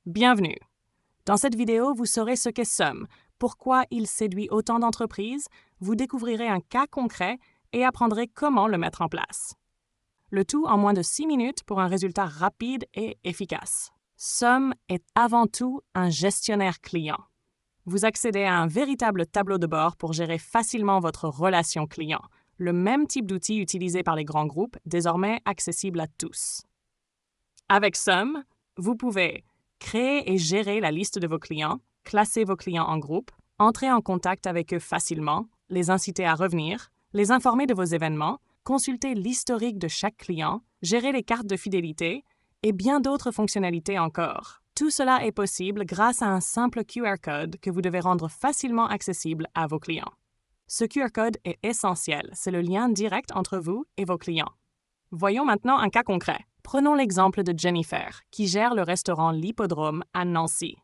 Bienvenue! Dans cette vidéo, vous saurez ce qu'est Sum, pourquoi il séduit autant d'entreprises, vous découvrirez un cas concret et apprendrez comment le mettre en place. Le tout en moins de 6 minutes pour un résultat rapide et efficace. Sum est avant tout un gestionnaire client. Vous accédez à un véritable tableau de bord pour gérer facilement votre relation client, le même type d'outil utilisé par les grands groupes, désormais accessible à tous. Avec Sum, vous pouvez créer et gérer la liste de vos clients, classer vos clients en groupes, entrer en contact avec eux facilement, les inciter à revenir, les informer de vos événements, consulter l'historique de chaque client, gérer les cartes de fidélité et bien d'autres fonctionnalités encore. Tout cela est possible grâce à un simple QR code que vous devez rendre facilement accessible à vos clients. Ce QR code est essentiel, c'est le lien direct entre vous et vos clients. Voyons maintenant un cas concret. Prenons l'exemple de Jennifer, qui gère le restaurant L'Hippodrome à Nancy.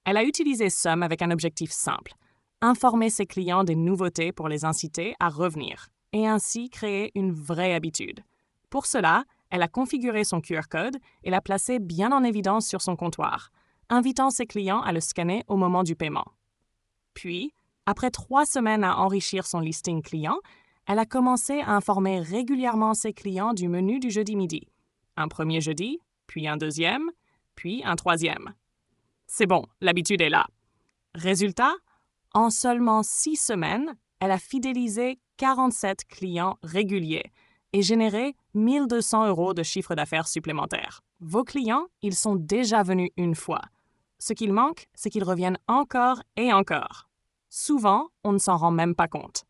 Elle a utilisé Sum avec un objectif simple, informer ses clients des nouveautés pour les inciter à revenir, et ainsi créer une vraie habitude. Pour cela, elle a configuré son QR code et l'a placé bien en évidence sur son comptoir, invitant ses clients à le scanner au moment du paiement. Puis, après 3 semaines à enrichir son listing client, elle a commencé à informer régulièrement ses clients du menu du jeudi midi. Un premier jeudi, puis un deuxième, puis un troisième. C'est bon, l'habitude est là. Résultat, en seulement 6 semaines, elle a fidélisé 47 clients réguliers et généré 1 200 € de chiffre d'affaires supplémentaire. Vos clients, ils sont déjà venus une fois. Ce qu'il manque, c'est qu'ils reviennent encore et encore. Souvent, on ne s'en rend même pas compte.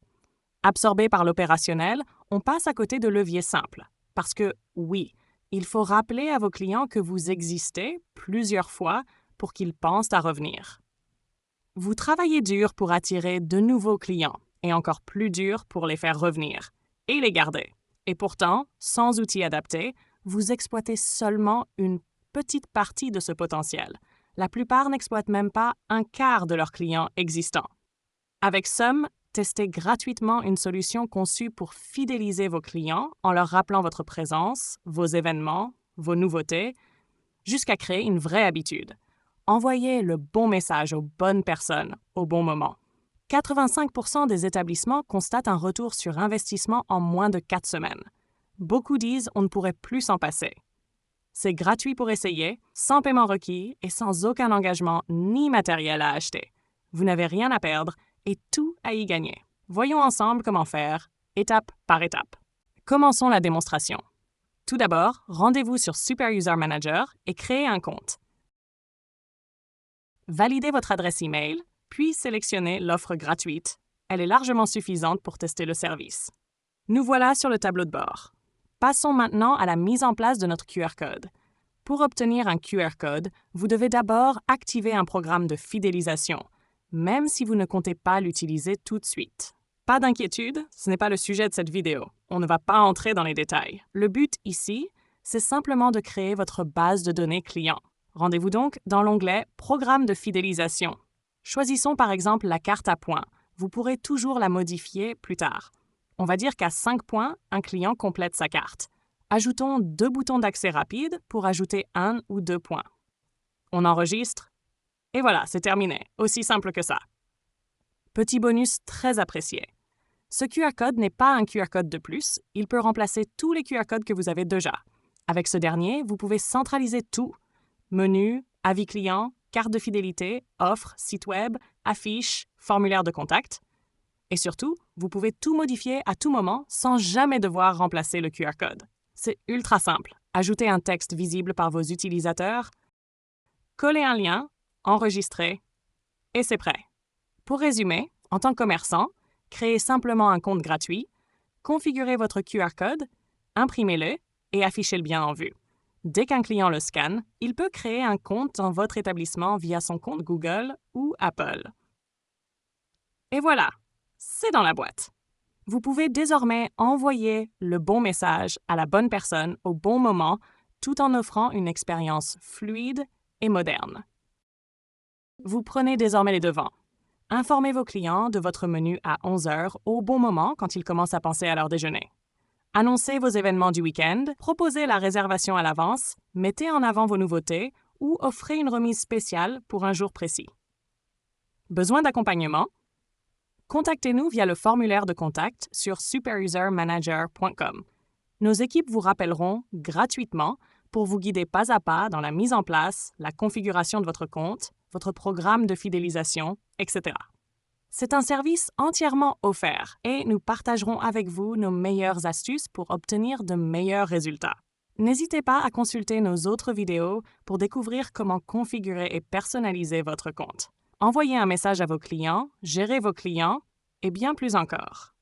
Absorbé par l'opérationnel, on passe à côté de leviers simples. Parce que, oui, il faut rappeler à vos clients que vous existez plusieurs fois pour qu'ils pensent à revenir. Vous travaillez dur pour attirer de nouveaux clients et encore plus dur pour les faire revenir et les garder. Et pourtant, sans outils adaptés, vous exploitez seulement une petite partie de ce potentiel. La plupart n'exploitent même pas un quart de leurs clients existants. Avec Sum, testez gratuitement une solution conçue pour fidéliser vos clients en leur rappelant votre présence, vos événements, vos nouveautés, jusqu'à créer une vraie habitude. Envoyez le bon message aux bonnes personnes au bon moment. 85% des établissements constatent un retour sur investissement en moins de 4 semaines. Beaucoup disent on ne pourrait plus s'en passer. C'est gratuit pour essayer, sans paiement requis et sans aucun engagement ni matériel à acheter. Vous n'avez rien à perdre et tout à y gagner. Voyons ensemble comment faire, étape par étape. Commençons la démonstration. Tout d'abord, rendez-vous sur Super User Manager et créez un compte. Validez votre adresse email, puis sélectionnez l'offre gratuite. Elle est largement suffisante pour tester le service. Nous voilà sur le tableau de bord. Passons maintenant à la mise en place de notre QR code. Pour obtenir un QR code, vous devez d'abord activer un programme de fidélisation, même si vous ne comptez pas l'utiliser tout de suite. Pas d'inquiétude, ce n'est pas le sujet de cette vidéo. On ne va pas entrer dans les détails. Le but ici, c'est simplement de créer votre base de données client. Rendez-vous donc dans l'onglet « Programme de fidélisation ». Choisissons par exemple la carte à points. Vous pourrez toujours la modifier plus tard. On va dire qu'à 5 points, un client complète sa carte. Ajoutons 2 boutons d'accès rapide pour ajouter 1 ou 2 points. On enregistre. Et voilà, c'est terminé. Aussi simple que ça. Petit bonus très apprécié. Ce QR code n'est pas un QR code de plus, il peut remplacer tous les QR codes que vous avez déjà. Avec ce dernier, vous pouvez centraliser tout. Menu, avis client, carte de fidélité, offre, site web, affiche, formulaire de contact. Et surtout, vous pouvez tout modifier à tout moment sans jamais devoir remplacer le QR code. C'est ultra simple. Ajoutez un texte visible par vos utilisateurs, collez un lien, enregistrer, et c'est prêt. Pour résumer, en tant que commerçant, créez simplement un compte gratuit, configurez votre QR code, imprimez-le et affichez-le bien en vue. Dès qu'un client le scanne, il peut créer un compte dans votre établissement via son compte Google ou Apple. Et voilà, c'est dans la boîte. Vous pouvez désormais envoyer le bon message à la bonne personne au bon moment tout en offrant une expérience fluide et moderne. Vous prenez désormais les devants. Informez vos clients de votre menu à 11 h au bon moment quand ils commencent à penser à leur déjeuner. Annoncez vos événements du week-end, proposez la réservation à l'avance, mettez en avant vos nouveautés ou offrez une remise spéciale pour un jour précis. Besoin d'accompagnement? Contactez-nous via le formulaire de contact sur superusermanager.com. Nos équipes vous rappelleront gratuitement pour vous guider pas à pas dans la mise en place, la configuration de votre compte, votre programme de fidélisation, etc. C'est un service entièrement offert et nous partagerons avec vous nos meilleures astuces pour obtenir de meilleurs résultats. N'hésitez pas à consulter nos autres vidéos pour découvrir comment configurer et personnaliser votre compte. Envoyez un message à vos clients, gérez vos clients et bien plus encore.